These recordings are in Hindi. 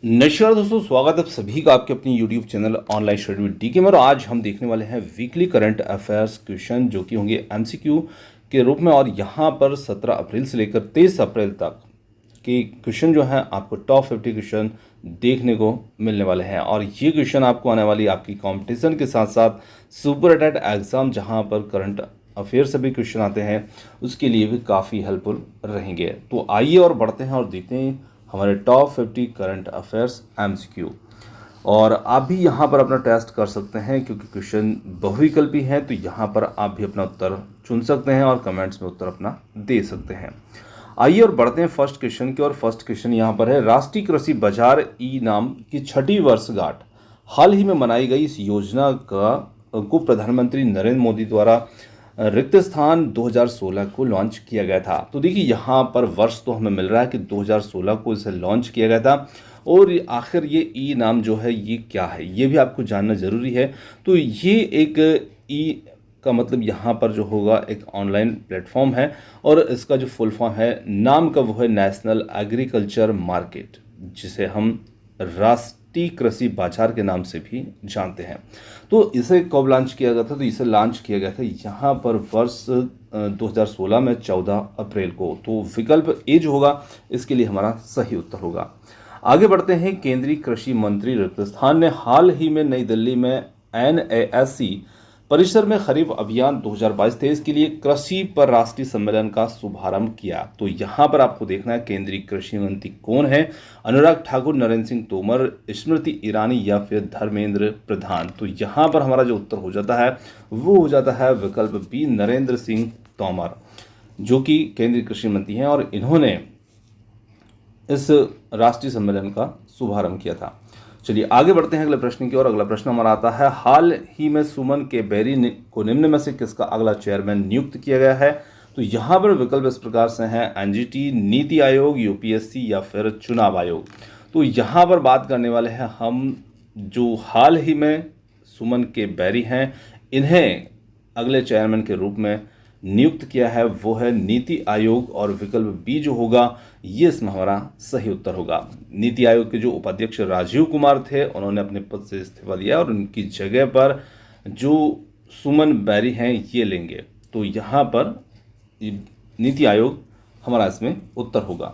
नमस्कार दोस्तों, स्वागत है आप सभी का आपके अपनी YouTube channel online study with DK में। और आज हम देखने वाले हैं वीकली करंट अफेयर्स क्वेश्चन जो कि होंगे एमसीक्यू के रूप में। और यहाँ पर 17 अप्रैल से लेकर 23 अप्रैल तक के क्वेश्चन जो हैं आपको टॉप 50 क्वेश्चन देखने को मिलने वाले हैं। और ये क्वेश्चन आपको आने वाली आपकी कंपटीशन के साथ साथ सुपरटेट एग्ज़ाम जहाँ पर करंट अफेयर से भी क्वेश्चन आते हैं उसके लिए भी काफ़ी हेल्पफुल रहेंगे। तो आइए और बढ़ते हैं और देखते हैं हमारे टॉप 50 करंट अफेयर्स एमसीक्यू। और आप भी यहाँ पर अपना टेस्ट कर सकते हैं क्योंकि क्वेश्चन बहुविकल्पी हैं, तो यहाँ पर आप भी अपना उत्तर चुन सकते हैं और कमेंट्स में उत्तर अपना दे सकते हैं। आइए और बढ़ते हैं फर्स्ट क्वेश्चन की ओर। फर्स्ट क्वेश्चन यहाँ पर है, राष्ट्रीय कृषि बाजार ई नाम की 6ठी वर्षगांठ हाल ही में मनाई गई इस योजना को प्रधानमंत्री नरेंद्र मोदी द्वारा रिक्त स्थान 2016 को लॉन्च किया गया था। तो देखिए यहाँ पर वर्ष तो हमें मिल रहा है कि 2016 को इसे लॉन्च किया गया था। और आखिर ये ई नाम जो है ये क्या है ये भी आपको जानना ज़रूरी है। तो ये एक ई का मतलब यहाँ पर जो होगा एक ऑनलाइन प्लेटफॉर्म है और इसका जो फुल फॉर्म है नाम का वो है नेशनल एग्रीकल्चर मार्केट, जिसे हम राष्ट्रीय कृषि बाजार के नाम से भी जानते हैं। तो इसे कब लॉन्च किया गया था? तो इसे लॉन्च किया गया था यहाँ पर वर्ष 2016 में 14 अप्रैल को। तो विकल्प ए जो होगा इसके लिए हमारा सही उत्तर होगा। आगे बढ़ते हैं, केंद्रीय कृषि मंत्री रिक्त स्थान ने हाल ही में नई दिल्ली में NASC परिसर में खरीफ अभियान 2022-23 के लिए कृषि पर राष्ट्रीय सम्मेलन का शुभारंभ किया। तो यहाँ पर आपको देखना है केंद्रीय कृषि मंत्री कौन है, अनुराग ठाकुर, नरेंद्र सिंह तोमर, स्मृति ईरानी या फिर धर्मेंद्र प्रधान। तो यहाँ पर हमारा जो उत्तर हो जाता है वो हो जाता है विकल्प बी, नरेंद्र सिंह तोमर, जो कि केंद्रीय कृषि मंत्री हैं और इन्होंने इस राष्ट्रीय सम्मेलन का शुभारंभ किया था। चलिए आगे बढ़ते हैं अगले प्रश्न की ओर। अगला प्रश्न हमारा आता है, हाल ही में सुमन के बेरी को निम्न में से किसका अगला चेयरमैन नियुक्त किया गया है? तो यहाँ पर विकल्प इस प्रकार से हैं, एनजीटी, नीति आयोग, यूपीएससी या फिर चुनाव आयोग। तो यहाँ पर बात करने वाले हैं हम जो हाल ही में सुमन के बेरी हैं, इन्हें अगले चेयरमैन के रूप में नियुक्त किया है वो है नीति आयोग। और विकल्प बी जो होगा ये इसमें हमारा सही उत्तर होगा। नीति आयोग के जो उपाध्यक्ष राजीव कुमार थे उन्होंने अपने पद से इस्तीफा दिया और उनकी जगह पर जो सुमन बेरी हैं ये लेंगे। तो यहाँ पर नीति आयोग हमारा इसमें उत्तर होगा।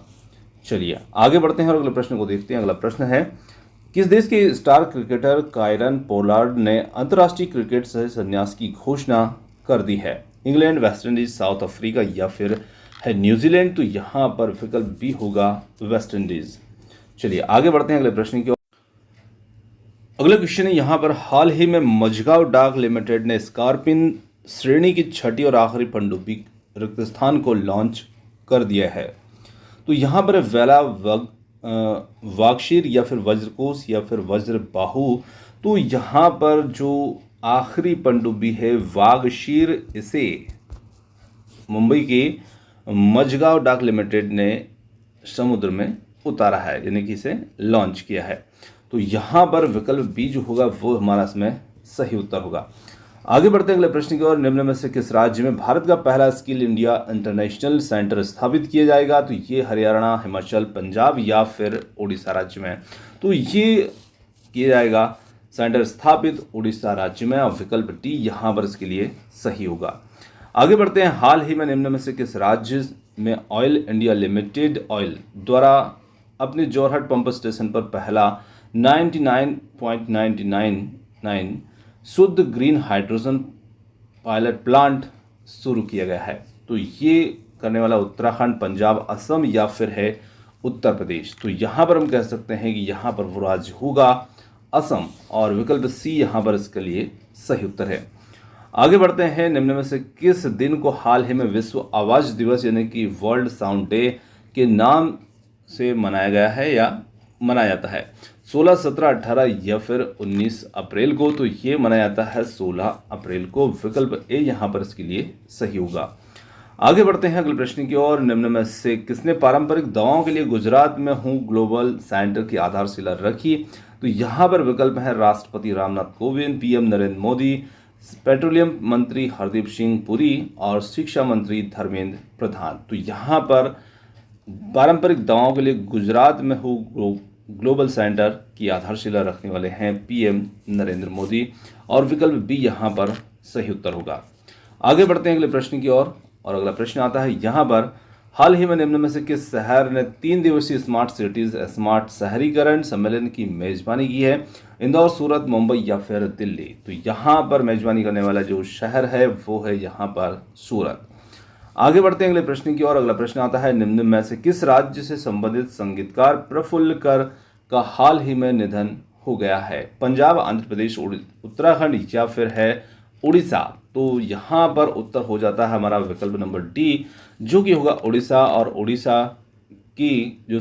चलिए आगे बढ़ते हैं और अगले प्रश्न को देखते हैं। अगला प्रश्न है, किस देश के स्टार क्रिकेटर कायरन पोलार्ड ने अंतर्राष्ट्रीय क्रिकेट से संन्यास की घोषणा कर दी है? England, West Indies, south Africa या फिर है न्यूजीलैंड। तो यहाँ पर विकल्प बी होगा वेस्ट इंडीज। चलिए आगे बढ़ते हैं अगले प्रश्न की ओर। अगला क्वेश्चन है यहाँ पर, हाल ही में मझगांव डाक लिमिटेड ने स्कॉर्पिन श्रेणी की 6ठी और आखिरी पनडुब्बी रिक्त स्थान को लॉन्च कर दिया है। तो यहाँ पर वेला वागशीर या फिर वज्रकोश या फिर वज्र बाहु। तो यहाँ पर जो आखिरी पनडुब्बी है वागशीर, इसे मुंबई के मझगांव डाक लिमिटेड ने समुद्र में उतारा है, यानी कि इसे लॉन्च किया है। तो यहाँ पर विकल्प बी जो होगा वो हमारा इसमें सही उत्तर होगा। आगे बढ़ते हैं अगले प्रश्न की ओर। निम्न में से किस राज्य में भारत का पहला स्किल इंडिया इंटरनेशनल सेंटर स्थापित किया जाएगा? तो ये हरियाणा, हिमाचल, पंजाब या फिर उड़ीसा राज्य में। तो ये किया जाएगा सेंटर स्थापित उड़ीसा राज्य में और विकल्प डी यहाँ पर इसके लिए सही होगा। आगे बढ़ते हैं, हाल ही में निम्न में से किस राज्य में ऑयल इंडिया लिमिटेड ऑयल द्वारा अपने जोरहट पंप स्टेशन पर पहला 99.999 शुद्ध ग्रीन हाइड्रोजन पायलट प्लांट शुरू किया गया है? तो ये करने वाला उत्तराखंड, पंजाब, असम या फिर है उत्तर प्रदेश। तो यहाँ पर हम कह सकते हैं कि यहाँ पर वो राज्य होगा असम और विकल्प सी यहाँ पर इसके लिए सही उत्तर है। आगे बढ़ते हैं, निम्न में से किस दिन को हाल ही में विश्व आवाज़ दिवस यानी कि वर्ल्ड साउंड डे के नाम से मनाया गया है या मनाया जाता है? 16, 17, 18 या फिर 19 अप्रैल को। तो ये मनाया जाता है 16 अप्रैल को। विकल्प ए यहाँ पर इसके लिए सही होगा। आगे बढ़ते हैं अगले प्रश्न की ओर। निम्न में से किसने पारंपरिक दवाओं के लिए गुजरात में हूँ ग्लोबल सेंटर की आधारशिला रखी? तो यहाँ पर विकल्प है राष्ट्रपति रामनाथ कोविंद, पीएम नरेंद्र मोदी, पेट्रोलियम मंत्री हरदीप सिंह पुरी और शिक्षा मंत्री धर्मेंद्र प्रधान। तो यहाँ पर पारंपरिक दवाओं के लिए गुजरात में हूँ ग्लोबल सेंटर की आधारशिला रखने वाले हैं पीएम नरेंद्र मोदी, और विकल्प बी यहाँ पर सही उत्तर होगा। आगे बढ़ते हैं अगले प्रश्न की ओर, और अगला प्रश्न आता है यहाँ पर, हाल ही में निम्न में से किस शहर ने 3 दिवसीय स्मार्ट सिटीज स्मार्ट शहरीकरण सम्मेलन की मेजबानी की है? इंदौर, सूरत, मुंबई या फिर दिल्ली? तो यहाँ पर मेजबानी करने वाला जो शहर है वो है यहाँ पर सूरत। आगे बढ़ते हैं अगले प्रश्न की ओर। अगला प्रश्न आता है, निम्न में से किस राज्य से संबंधित संगीतकार प्रफुल्ल कर का हाल ही में निधन हो गया है? पंजाब, आंध्र प्रदेश, उत्तराखंड या फिर है उड़ीसा? तो यहाँ पर उत्तर हो जाता है हमारा विकल्प नंबर डी, जो कि होगा उड़ीसा। और उड़ीसा की जो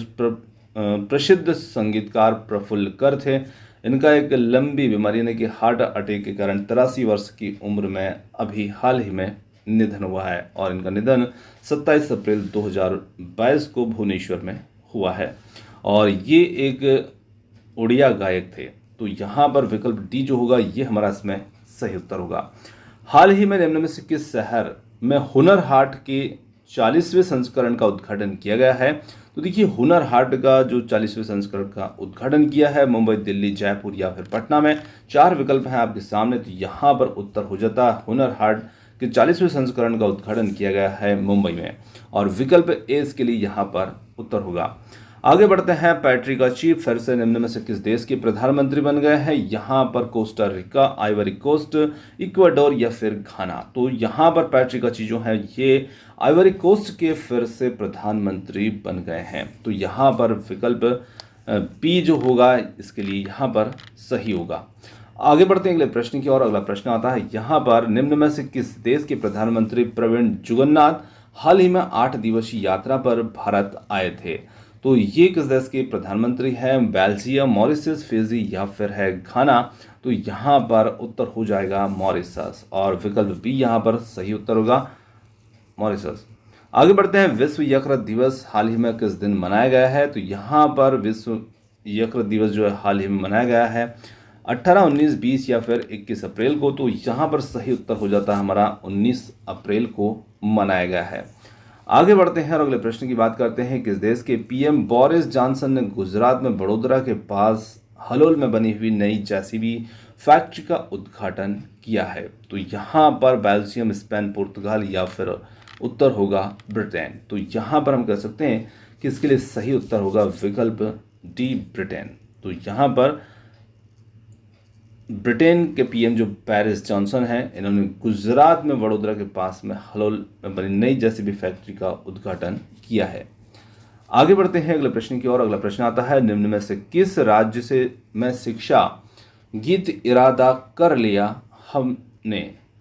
प्रसिद्ध संगीतकार प्रफुल्ल कर थे, इनका एक लंबी बीमारी यानी कि हार्ट अटैक के कारण 83 वर्ष की उम्र में अभी हाल ही में निधन हुआ है, और इनका निधन 27 अप्रैल 2022 को भुवनेश्वर में हुआ है, और ये एक उड़िया गायक थे। तो यहाँ पर विकल्प डी जो होगा ये हमारा इसमें सही उत्तर होगा। हाल ही में निम्न में से किस शहर में हुनर हाट के 40वें संस्करण का उद्घाटन किया गया है? तो देखिए, हुनर हाट का जो 40वें संस्करण का उद्घाटन किया है मुंबई, दिल्ली, जयपुर या फिर पटना में? 4 विकल्प हैं आपके सामने, तो यहाँ पर उत्तर हो जाता है हुनर हाट के 40वें संस्करण का उद्घाटन किया गया है मुंबई में, और विकल्प ए इसके लिए यहाँ पर उत्तर होगा। आगे बढ़ते हैं, पैट्रिका चीफ फिर से निम्न में से किस देश के प्रधानमंत्री बन गए हैं? यहाँ पर Costa Rica, Ivory Coast, Ecuador या फिर घाना? तो यहाँ पर पैट्रिका चीफ जो है ये आइवरी कोस्ट के फिर से प्रधानमंत्री बन गए हैं। तो यहाँ पर विकल्प बी जो होगा इसके लिए यहाँ पर सही होगा। आगे बढ़ते हैं अगले प्रश्न की ओर। अगला प्रश्न आता है यहाँ पर, निम्न में से किस देश के प्रधानमंत्री प्रविण जुगन्नाथ हाल ही में 8 दिवसीय यात्रा पर भारत आए थे? तो ये किस देश के प्रधानमंत्री हैं? बेल्जियम, मॉरिशस, फिजी या फिर है घाना? तो यहाँ पर उत्तर हो जाएगा मॉरिशस, और विकल्प बी यहाँ पर सही उत्तर होगा, मॉरिशस। आगे बढ़ते हैं, विश्व यकृत दिवस हाल ही में किस दिन मनाया गया है? तो यहाँ पर विश्व यकृत दिवस जो है हाल ही में मनाया गया है 18, 19, 20 या फिर 21 अप्रैल को? तो यहाँ पर सही उत्तर हो जाता है हमारा 19 अप्रैल को मनाया गया है। आगे बढ़ते हैं और अगले प्रश्न की बात करते हैं, किस देश के पीएम बोरिस जॉनसन ने गुजरात में बड़ोदरा के पास हलोल में बनी हुई नई जेसीबी फैक्ट्री का उद्घाटन किया है? तो यहाँ पर बेल्जियम, स्पेन, पुर्तगाल या फिर उत्तर होगा ब्रिटेन? तो यहाँ पर हम कह सकते हैं कि इसके लिए सही उत्तर होगा विकल्प डी, ब्रिटेन। तो यहाँ पर ब्रिटेन के पीएम जो बोरिस जॉनसन हैं, इन्होंने गुजरात में वडोदरा के पास में हलोल में बनी नई जेसीबी फैक्ट्री का उद्घाटन किया है। आगे बढ़ते हैं अगले प्रश्न की ओर। अगला प्रश्न आता है, निम्न में से किस राज्य से में शिक्षा गीत इरादा कर लिया हमने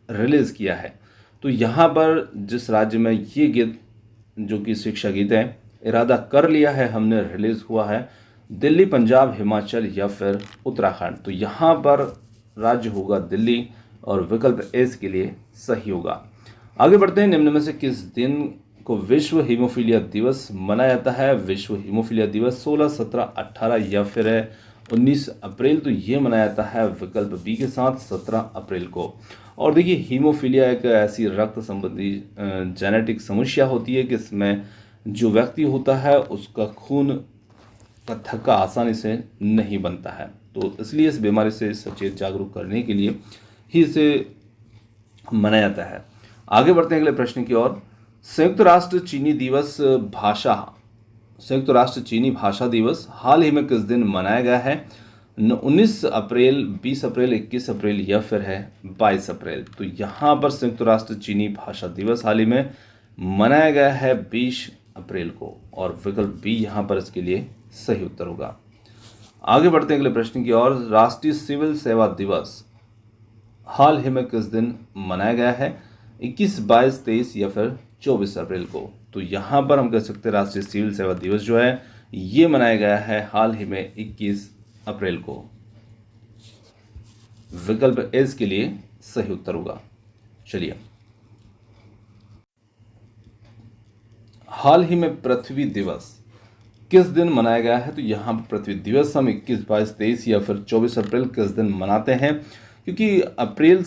रिलीज किया है? तो यहाँ पर जिस राज्य में ये गीत जो कि शिक्षा गीत है इरादा कर लिया है हमने रिलीज हुआ है, दिल्ली, पंजाब, हिमाचल या फिर उत्तराखंड? तो यहाँ पर राज्य होगा दिल्ली, और विकल्प एस के लिए सही होगा। आगे बढ़ते हैं, निम्न में से किस दिन को विश्व हीमोफीलिया दिवस मनाया जाता है? विश्व हीमोफीलिया दिवस 16, 17, 18 या फिर 19 अप्रैल? तो ये मनाया जाता है विकल्प बी के साथ 17 अप्रैल को। और देखिए, हीमोफीलिया एक ऐसी रक्त संबंधी जेनेटिक समस्या होती है कि इसमें जो व्यक्ति होता है उसका खून का थक्का आसानी से नहीं बनता है, तो इसलिए इस बीमारी से सचेत जागरूक करने के लिए ही इसे मनाया जाता है। आगे बढ़ते हैं अगले प्रश्न की ओर। संयुक्त राष्ट्र चीनी भाषा दिवस हाल ही में किस दिन मनाया गया है? 19 अप्रैल, 20 अप्रैल, 21 अप्रैल या फिर है 22 अप्रैल? तो यहाँ पर संयुक्त राष्ट्र चीनी भाषा दिवस हाल ही में मनाया गया है 20 अप्रैल को, और विकल्प बी यहाँ पर इसके लिए सही उत्तर होगा। आगे बढ़ते हैं अगले प्रश्न की ओर। राष्ट्रीय सिविल सेवा दिवस हाल ही में किस दिन मनाया गया है? 21, 22, 23 या फिर 24 अप्रैल को? तो यहाँ पर हम कह सकते हैं राष्ट्रीय सिविल सेवा दिवस जो है ये मनाया गया है हाल ही में 21 अप्रैल को। विकल्प एस के लिए सही उत्तर होगा। चलिए, हाल ही में पृथ्वी दिवस किस दिन मनाया गया है? तो यहाँ पर पृथ्वी दिवस हम 21, 22, 23 या फिर 24 अप्रैल किस दिन मनाते हैं? क्योंकि अप्रैल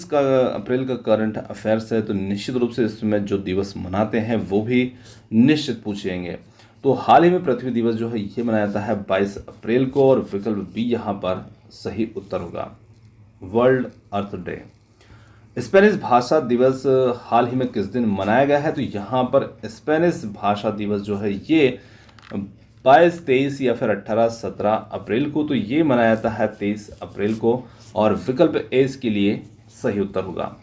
का करंट अफेयर्स है, तो निश्चित रूप से इसमें जो दिवस मनाते हैं वो भी निश्चित पूछेंगे। तो हाल ही में पृथ्वी दिवस जो है ये मनाया जाता है 22 अप्रैल को, और विकल्प बी यहाँ पर सही उत्तर होगा। वर्ल्ड अर्थ डे। स्पेनिश भाषा दिवस हाल ही में किस दिन मनाया गया है? तो यहाँ पर स्पेनिश भाषा दिवस जो है ये 22, 23 या फिर 18, 17 अप्रैल को, तो ये मनाया जाता है 23 अप्रैल को, और विकल्प ए इसके लिए सही उत्तर होगा।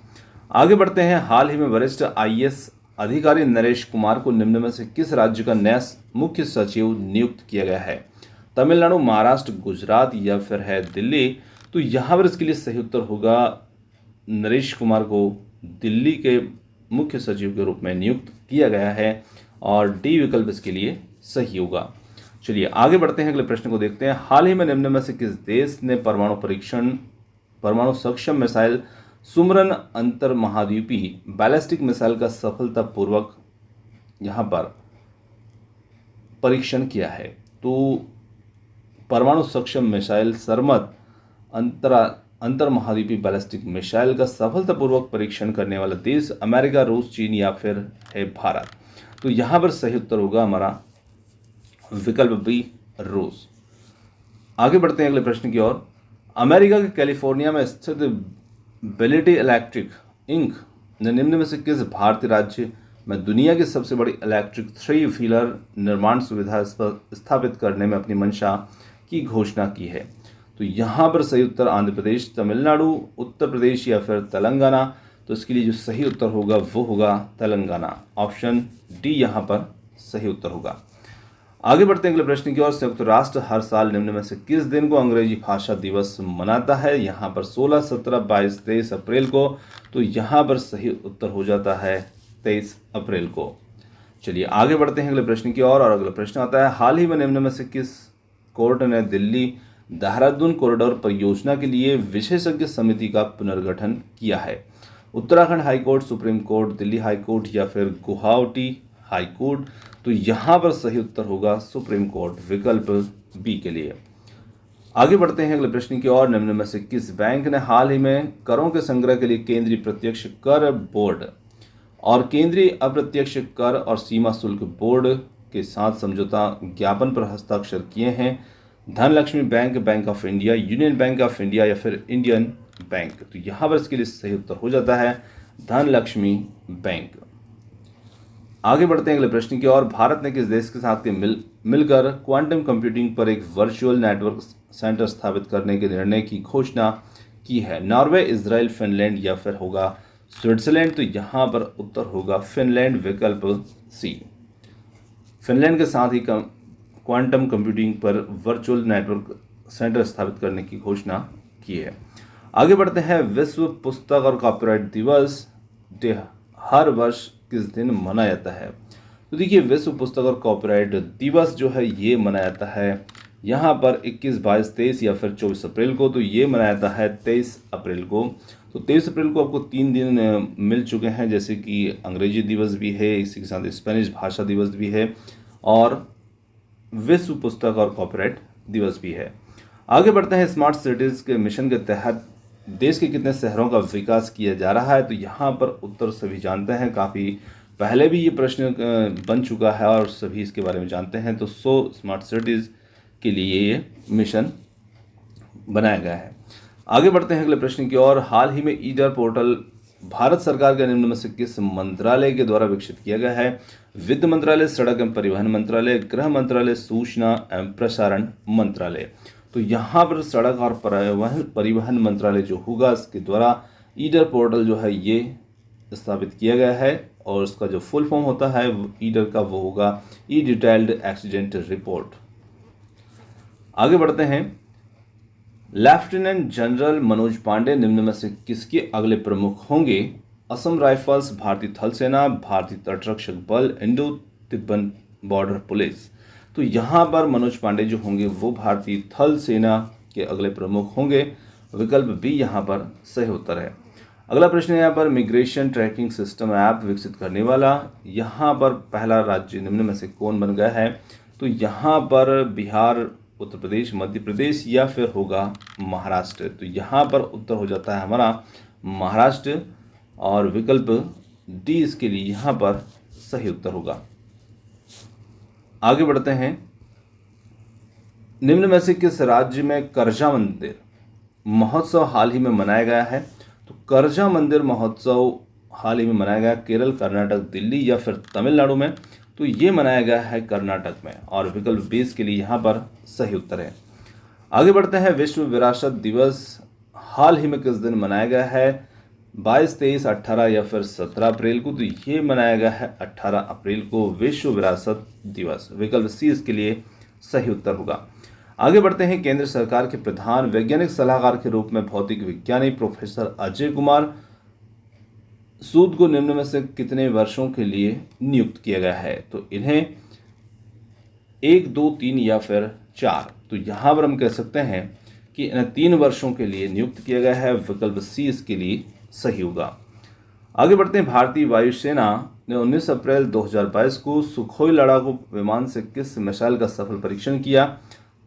आगे बढ़ते हैं। हाल ही में वरिष्ठ आईएएस अधिकारी नरेश कुमार को निम्न में से किस राज्य का नया मुख्य सचिव नियुक्त किया गया है? तमिलनाडु, महाराष्ट्र, गुजरात या फिर है दिल्ली? तो यहाँ पर इसके लिए सही उत्तर होगा, नरेश कुमार को दिल्ली के मुख्य सचिव के रूप में नियुक्त किया गया है, और डी विकल्प इसके लिए सही होगा। चलिए आगे बढ़ते हैं, अगले प्रश्न को देखते हैं। हाल ही में निम्न में से किस देश ने परमाणु सक्षम मिसाइल सुमरन अंतर महाद्वीपीय बैलिस्टिक मिसाइल का सफलतापूर्वक यहाँ पर परीक्षण किया है? तो परमाणु सक्षम मिसाइल सरमत अंतर महाद्वीपीय बैलिस्टिक मिसाइल का सफलतापूर्वक परीक्षण करने वाला देश अमेरिका, रूस, चीन या फिर है भारत? तो यहाँ पर सही उत्तर होगा हमारा विकल्प बी, रूस। आगे बढ़ते हैं अगले प्रश्न की ओर। अमेरिका के कैलिफोर्निया में स्थित बेलिटी इलेक्ट्रिक इंक ने निम्न में से किस भारतीय राज्य में दुनिया की सबसे बड़ी इलेक्ट्रिक 3 व्हीलर निर्माण सुविधा स्थापित करने में अपनी मंशा की घोषणा की है? तो यहाँ पर सही उत्तर आंध्र प्रदेश, तमिलनाडु, उत्तर प्रदेश या फिर तेलंगाना? तो इसके लिए जो सही उत्तर होगा वो होगा तेलंगाना। ऑप्शन डी यहाँ पर सही उत्तर होगा। आगे बढ़ते हैं अगले प्रश्न की ओर। संयुक्त राष्ट्र हर साल निम्न में से किस दिन को अंग्रेजी भाषा दिवस मनाता है? यहाँ पर 16, 17, 22, 23 अप्रैल को। तो यहाँ पर सही उत्तर हो जाता है 23 अप्रैल को। चलिए आगे बढ़ते हैं अगले प्रश्न की ओर, और अगला प्रश्न आता है। हाल ही में निम्न में से किस कोर्ट ने दिल्ली देहरादून कॉरिडोर परियोजना के लिए विशेषज्ञ समिति का पुनर्गठन किया है? Uttarakhand high court, supreme court, Delhi high court या फिर गुवाहाटी हाईकोर्ट? तो यहाँ पर सही उत्तर होगा सुप्रीम कोर्ट, विकल्प बी के लिए। आगे बढ़ते हैं अगले प्रश्न की ओर। निम्न में से किस बैंक ने हाल ही में करों के संग्रह के लिए केंद्रीय प्रत्यक्ष कर बोर्ड और केंद्रीय अप्रत्यक्ष कर और सीमा शुल्क बोर्ड के साथ समझौता ज्ञापन पर हस्ताक्षर किए हैं? Dhanlaxmi bank, bank of India, union bank of India या फिर इंडियन बैंक? तो यहाँ पर इसके लिए सही उत्तर हो जाता है धनलक्ष्मी बैंक। आगे बढ़ते हैं अगले प्रश्न की ओर। भारत ने किस देश के साथ मिलकर क्वांटम कंप्यूटिंग पर एक वर्चुअल नेटवर्क सेंटर स्थापित करने के निर्णय की घोषणा की है? नॉर्वे, इजराइल, फिनलैंड या फिर होगा स्विट्जरलैंड? तो यहाँ पर उत्तर होगा फिनलैंड, विकल्प सी। फिनलैंड के साथ ही क्वांटम कंप्यूटिंग पर वर्चुअल नेटवर्क सेंटर स्थापित करने की घोषणा की है। आगे बढ़ते हैं। विश्व पुस्तक और कॉपीराइट दिवस हर वर्ष किस दिन मनाया जाता है? तो देखिए, विश्व पुस्तक और कॉपीराइट दिवस जो है ये मनाया जाता है यहाँ पर 21, 22, 23 या फिर 24 अप्रैल को। तो ये मनाया जाता है 23 अप्रैल को। तो 23 अप्रैल को आपको 3 दिन मिल चुके हैं, जैसे कि अंग्रेजी दिवस भी है, इसी के साथ स्पेनिश भाषा दिवस भी है और विश्व पुस्तक और कॉपीराइट दिवस भी है। आगे बढ़ते हैं। स्मार्ट सिटीज के मिशन के तहत देश के कितने शहरों का विकास किया जा रहा है? तो यहाँ पर उत्तर सभी जानते हैं, काफ़ी पहले भी ये प्रश्न बन चुका है और सभी इसके बारे में जानते हैं। तो 100 स्मार्ट सिटीज़ के लिए ये मिशन बनाया गया है। आगे बढ़ते हैं अगले प्रश्न की ओर। हाल ही में ईडर पोर्टल भारत सरकार के निम्न में से किस मंत्रालय के द्वारा विकसित किया गया है? वित्त मंत्रालय, सड़क एवं परिवहन मंत्रालय, गृह मंत्रालय, सूचना एवं प्रसारण मंत्रालय? तो यहाँ पर सड़क और परिवहन मंत्रालय जो होगा इसके द्वारा ईडर पोर्टल जो है ये स्थापित किया गया है, और उसका जो फुल फॉर्म होता है ईडर का वो होगा ई डिटेल्ड एक्सीडेंट रिपोर्ट। आगे बढ़ते हैं। लेफ्टिनेंट जनरल मनोज पांडे निम्न में से किसके अगले प्रमुख होंगे? असम राइफल्स, भारतीय थल सेना, भारतीय तटरक्षक बल, इंडो तिब्बत बॉर्डर पुलिस? तो यहाँ पर मनोज पांडे जो होंगे वो भारतीय थल सेना के अगले प्रमुख होंगे, विकल्प बी यहाँ पर सही उत्तर है। अगला प्रश्न है यहाँ पर मिग्रेशन ट्रैकिंग सिस्टम ऐप विकसित करने वाला यहाँ पर पहला राज्य निम्न में से कौन बन गया है? तो यहाँ पर बिहार, उत्तर प्रदेश, मध्य प्रदेश या फिर होगा महाराष्ट्र? तो यहाँ पर उत्तर हो जाता है हमारा महाराष्ट्र, और विकल्प डी इसके लिए यहाँ पर सही उत्तर होगा। आगे बढ़ते हैं, निम्न में से किस राज्य में करजा मंदिर महोत्सव हाल ही में मनाया गया है? तो करजा मंदिर महोत्सव हाल ही में मनाया गया केरल, कर्नाटक, दिल्ली या फिर तमिलनाडु में? तो ये मनाया गया है कर्नाटक में, और विकल्प 20 के लिए यहाँ पर सही उत्तर है। आगे बढ़ते हैं, विश्व विरासत दिवस हाल ही में किस दिन मनाया गया है? 22, 23, 18 या फिर 17 अप्रैल को? तो ये मनाया गया है 18 अप्रैल को विश्व विरासत दिवस। विकल्प सी इसके लिए सही उत्तर होगा। आगे बढ़ते हैं, केंद्र सरकार के प्रधान वैज्ञानिक सलाहकार के रूप में भौतिक विज्ञानी प्रोफेसर अजय कुमार सूद को निम्न में से कितने वर्षों के लिए नियुक्त किया गया है? तो इन्हें 1, 2, 3 या फिर 4? तो यहाँ पर हम कह सकते हैं कि इन्हें 3 वर्षों के लिए नियुक्त किया गया है। विकल्प सी इसके लिए सही होगा। आगे बढ़ते हैं, भारतीय वायुसेना ने 19 अप्रैल 2022 को सुखोई लड़ाकू विमान से किस मिसाइल का सफल परीक्षण किया?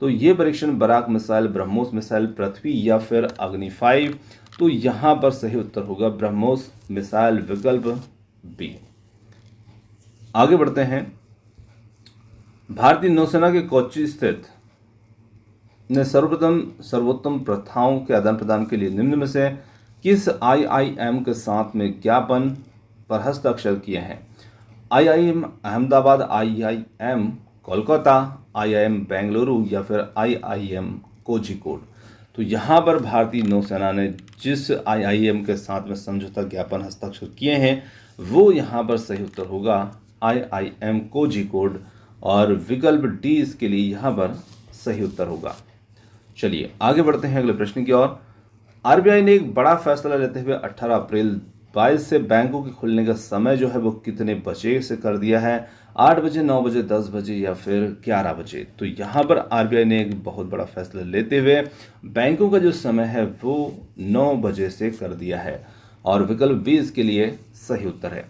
तो ये परीक्षण बराक मिसाइल, ब्रह्मोस मिसाइल, पृथ्वी या फिर अग्नि 5? तो यहाँ पर सही उत्तर होगा ब्रह्मोस मिसाइल, विकल्प बी। आगे बढ़ते हैं, भारतीय नौसेना के कोच्चि स्थित ने सर्वोत्तम प्रथाओं के आदान प्रदान के लिए निम्न में से किस IIM के साथ में ज्ञापन पर हस्ताक्षर किए हैं? IIM Ahmedabad, IIM Kolkata, IIM Bengaluru या फिर IIM कोझिकोड? तो यहाँ पर भारतीय नौसेना ने जिस IIM के साथ में समझौता ज्ञापन हस्ताक्षर किए हैं वो यहाँ पर सही उत्तर होगा IIM कोझिकोड, और विकल्प डी इसके लिए यहाँ पर सही उत्तर होगा। चलिए आगे बढ़ते हैं अगले प्रश्न की ओर। RBI ने एक बड़ा फैसला लेते हुए 18 अप्रैल 22 से बैंकों के खुलने का समय जो है वो कितने बजे से कर दिया है? 8 बजे, 9 बजे, 10 बजे या फिर 11 बजे? तो यहाँ पर RBI ने एक बहुत बड़ा फैसला लेते हुए बैंकों का जो समय है वो 9 बजे से कर दिया है, और विकल्प बी इसके लिए सही उत्तर है।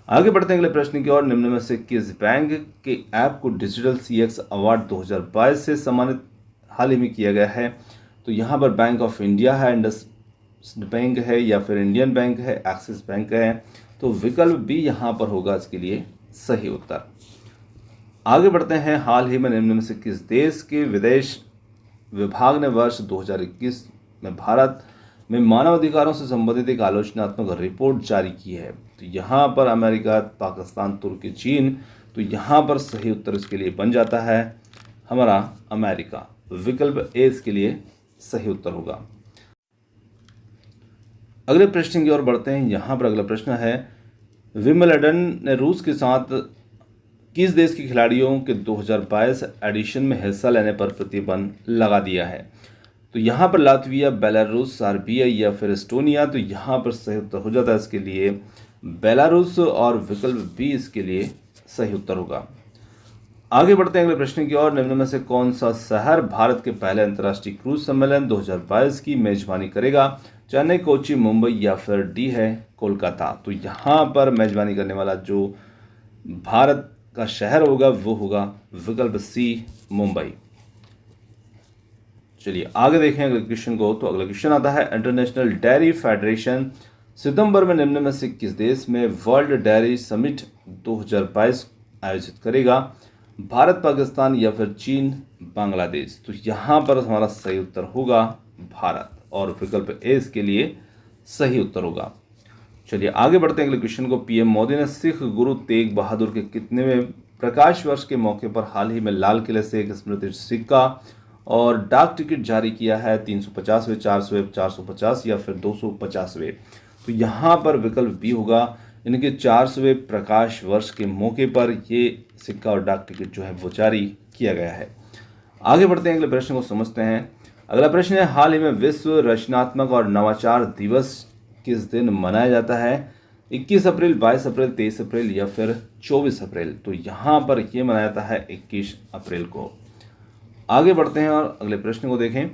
आगे बढ़ते हैं अगले प्रश्न की ओर। निम्न में से किस बैंक के ऐप को डिजिटल CX अवार्ड 2022 से सम्मानित हाल ही में किया गया है? तो यहाँ पर बैंक ऑफ इंडिया है, इंडसइंड बैंक है या फिर इंडियन बैंक है, एक्सिस बैंक है? तो विकल्प बी यहाँ पर होगा इसके लिए सही उत्तर। आगे बढ़ते हैं, हाल ही में निम्न में से किस देश के विदेश विभाग ने वर्ष 2021 में भारत में मानव अधिकारों से संबंधित एक आलोचनात्मक रिपोर्ट जारी की है? तो यहाँ पर अमेरिका, पाकिस्तान, तुर्की, चीन? तो यहाँ पर सही उत्तर इसके लिए बन जाता है हमारा अमेरिका। विकल्प ए इसके लिए सही उत्तर होगा। अगले प्रश्न की ओर बढ़ते हैं। यहाँ पर अगला प्रश्न है, विंबलडन ने रूस के साथ किस देश के खिलाड़ियों के 2022 एडिशन में हिस्सा लेने पर प्रतिबंध लगा दिया है? तो यहाँ पर लातविया, बेलारूस, सर्बिया या फिर एस्टोनिया? तो यहाँ पर सही उत्तर हो जाता है इसके लिए बेलारूस, और विकल्प बी इसके लिए सही उत्तर होगा। आगे बढ़ते हैं अगले प्रश्न की ओर। निम्न में से कौन सा शहर भारत के पहले अंतर्राष्ट्रीय क्रूज सम्मेलन 2022 की मेजबानी करेगा? चेन्नई, कोच्चि, मुंबई या फिर डी है कोलकाता? तो यहाँ पर मेजबानी करने वाला जो भारत का शहर होगा वो होगा विकल्प सी, मुंबई। चलिए आगे देखें अगले क्वेश्चन को। तो अगला क्वेश्चन आता है, इंटरनेशनल डेयरी फेडरेशन सितंबर में निम्न में से किस देश में वर्ल्ड डेयरी समिट 2022 आयोजित करेगा? भारत, पाकिस्तान या फिर चीन, बांग्लादेश? तो यहाँ पर हमारा सही उत्तर होगा भारत, और विकल्प ए इसके लिए सही उत्तर होगा। चलिए आगे बढ़ते हैं अगले क्वेश्चन को। पीएम मोदी ने सिख गुरु तेग बहादुर के कितनेवें प्रकाश वर्ष के मौके पर हाल ही में लाल किले से एक स्मृति सिक्का और डाक टिकट जारी किया है? 350वें, 400वें, 450 या फिर 250वें? तो यहाँ पर विकल्प बी होगा, इनके 400वें प्रकाश वर्ष के मौके पर ये सिक्का और डाक टिकट जो है वो जारी किया गया है। आगे बढ़ते हैं अगले प्रश्न को समझते हैं। अगला प्रश्न है, हाल ही में विश्व रचनात्मक और नवाचार दिवस किस दिन मनाया जाता है? 21 अप्रैल, 22 अप्रैल, 23 अप्रैल या फिर 24 अप्रैल? तो यहाँ पर ये मनाया जाता है 21 अप्रैल को। आगे बढ़ते हैं और अगले प्रश्न को देखें।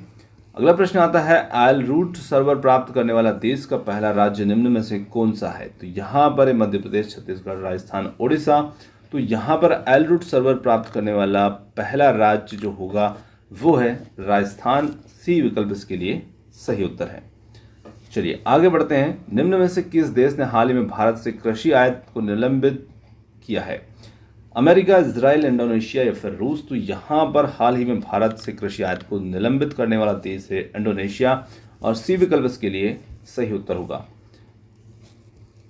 अगला प्रश्न आता है, आयल रूट सर्वर प्राप्त करने वाला देश का पहला राज्य निम्न में से कौन सा है? तो यहाँ पर मध्य प्रदेश, छत्तीसगढ़, राजस्थान, ओडिशा? तो यहाँ पर आयल रूट सर्वर प्राप्त करने वाला पहला राज्य जो होगा वो है राजस्थान। सी विकल्प इसके लिए सही उत्तर है। चलिए आगे बढ़ते हैं। निम्न में से किस देश ने हाल ही में भारत से कृषि आयात को निलंबित किया है? अमेरिका, इजराइल, इंडोनेशिया या फिर रूस। तो यहाँ पर हाल ही में भारत से कृषि आयात को निलंबित करने वाला देश है इंडोनेशिया, और सी विकल्प इसके लिए सही उत्तर होगा।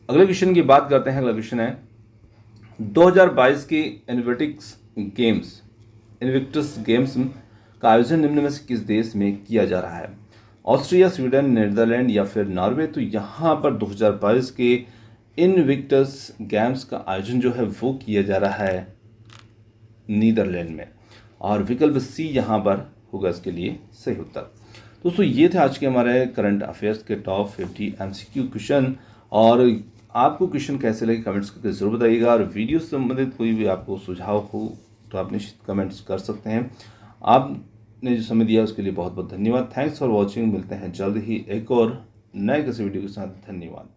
अगले क्वेश्चन की बात करते हैं। अगला क्वेश्चन है 2022 की इन्विक्टस गेम्स का आयोजन निम्न में से किस देश में किया जा रहा है? ऑस्ट्रिया, स्वीडन, नीदरलैंड या फिर नॉर्वे। तो यहाँ पर 2022 के इन्विक्टस गेम्स का आयोजन जो है वो किया जा रहा है नीदरलैंड में, और विकल्प सी यहाँ पर होगा इसके लिए सही उत्तर। दोस्तों ये थे आज के हमारे करंट अफेयर्स के टॉप 50 एमसीक्यू क्वेश्चन, और आपको क्वेश्चन कैसे लगे कमेंट्स करके ज़रूर बताइएगा, और वीडियो से संबंधित कोई भी आपको सुझाव हो तो आप निश्चित कमेंट्स कर सकते हैं। आपने जो समय दिया उसके लिए बहुत बहुत धन्यवाद। Thanks for watching. मिलते हैं जल्द ही एक और नए किसी वीडियो के साथ। धन्यवाद।